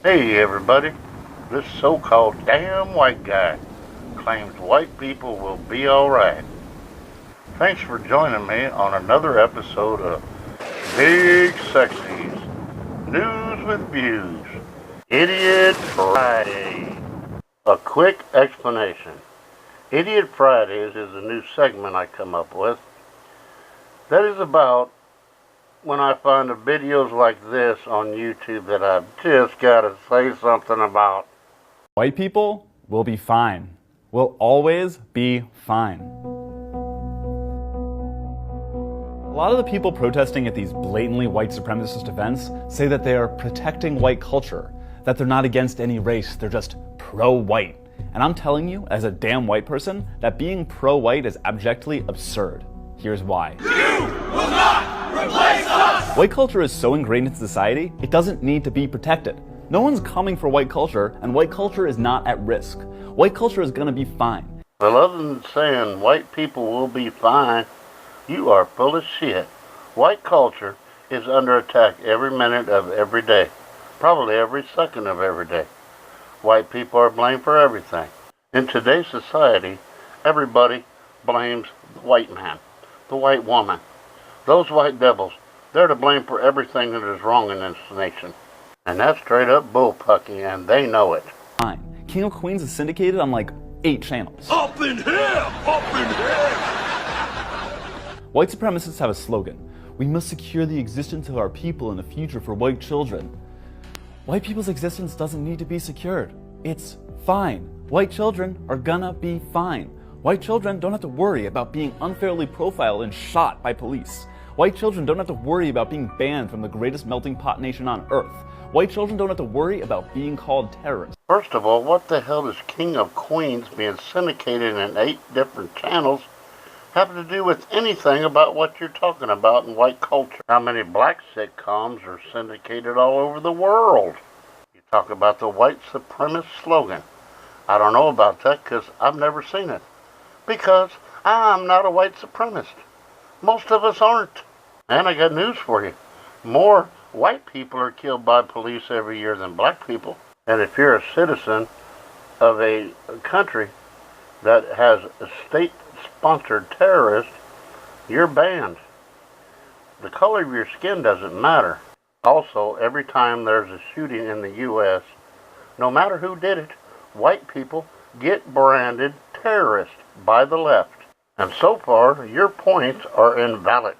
Hey everybody, this so-called damn white guy claims white people will be alright. Thanks for joining me on another episode of Big Sexy's News with Views, Idiot Friday. A quick explanation. Idiot Fridays is a new segment I come up with that is about when I find videos like this on YouTube that I've just got to say something about. White people will be fine. Will always be fine. A lot of the people protesting at these blatantly white supremacist events say that they are protecting white culture, that they're not against any race, they're just pro-white. And I'm telling you, as a damn white person, that being pro-white is abjectly absurd. Here's why. You will not replace us! White culture is so ingrained in society, it doesn't need to be protected. No one's coming for white culture, and white culture is not at risk. White culture is gonna be fine. Well, other than saying white people will be fine, you are full of shit. White culture is under attack every minute of every day, probably every second of every day. White people are blamed for everything. In today's society, everybody blames the white man, the white woman. Those white devils, they're to blame for everything that is wrong in this nation. And that's straight up bullpucky, and they know it. Fine. King of Queens is syndicated on like 8 channels. Up in here! Up in here! White supremacists have a slogan. We must secure the existence of our people and a future for white children. White people's existence doesn't need to be secured. It's fine. White children are gonna be fine. White children don't have to worry about being unfairly profiled and shot by police. White children don't have to worry about being banned from the greatest melting pot nation on earth. White children don't have to worry about being called terrorists. First of all, what the hell does King of Queens being syndicated in 8 different channels have to do with anything about what you're talking about in white culture? How many black sitcoms are syndicated all over the world? You talk about the white supremacist slogan. I don't know about that because I've never seen it. Because I'm not a white supremacist. Most of us aren't. And I got news for you. More white people are killed by police every year than black people. And if you're a citizen of a country that has a state-sponsored terrorist, you're banned. The color of your skin doesn't matter. Also, every time there's a shooting in the U.S., no matter who did it, white people get branded terrorists by the left. And so far, your points are invalid.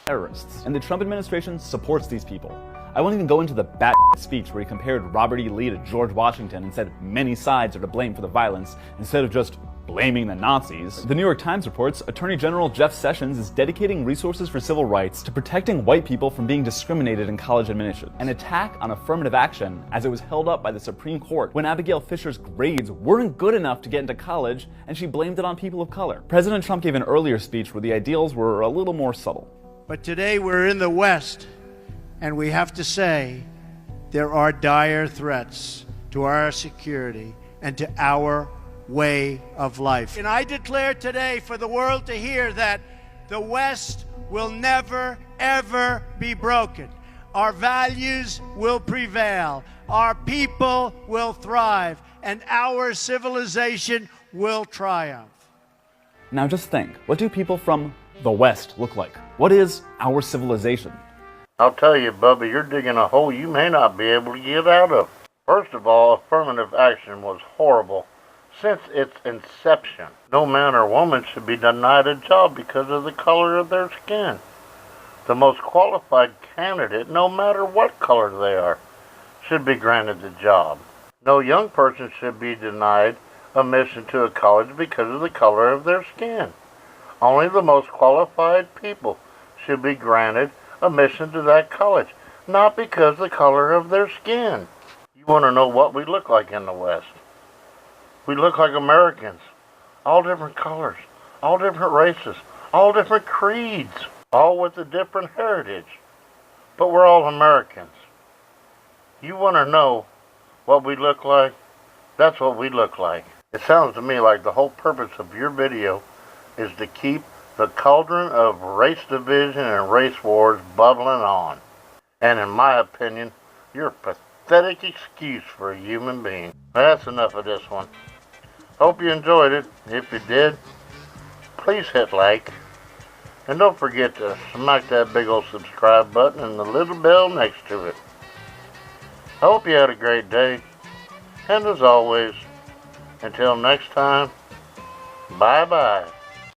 Terrorists. And the Trump administration supports these people. I won't even go into the bat speech where he compared Robert E. Lee to George Washington and said many sides are to blame for the violence instead of just blaming the Nazis. The New York Times reports Attorney General Jeff Sessions is dedicating resources for civil rights to protecting white people from being discriminated in college admissions. An attack on affirmative action as it was held up by the Supreme Court when Abigail Fisher's grades weren't good enough to get into college and she blamed it on people of color. President Trump gave an earlier speech where the ideals were a little more subtle. But today we're in the West, and we have to say there are dire threats to our security and to our way of life. And I declare today for the world to hear that the West will never, ever be broken. Our values will prevail. Our people will thrive, and our civilization will triumph. Now just think, what do people from the West look like? What is our civilization? I'll tell you, Bubba, you're digging a hole you may not be able to get out of. First of all, affirmative action was horrible since its inception. No man or woman should be denied a job because of the color of their skin. The most qualified candidate, no matter what color they are, should be granted the job. No young person should be denied admission to a college because of the color of their skin. Only the most qualified people should be granted admission to that college, not because of the color of their skin. You want to know what we look like in the West? We look like Americans, all different colors, all different races, all different creeds, all with a different heritage. But we're all Americans. You want to know what we look like? That's what we look like. It sounds to me like the whole purpose of your video is to keep the cauldron of race division and race wars bubbling on. And in my opinion, you're pathetic. pathetic excuse for a human being. That's enough of this one. Hope you enjoyed it. If you did, please hit like. And don't forget to smack that big old subscribe button and the little bell next to it. I hope you had a great day. And as always, until next time, bye-bye.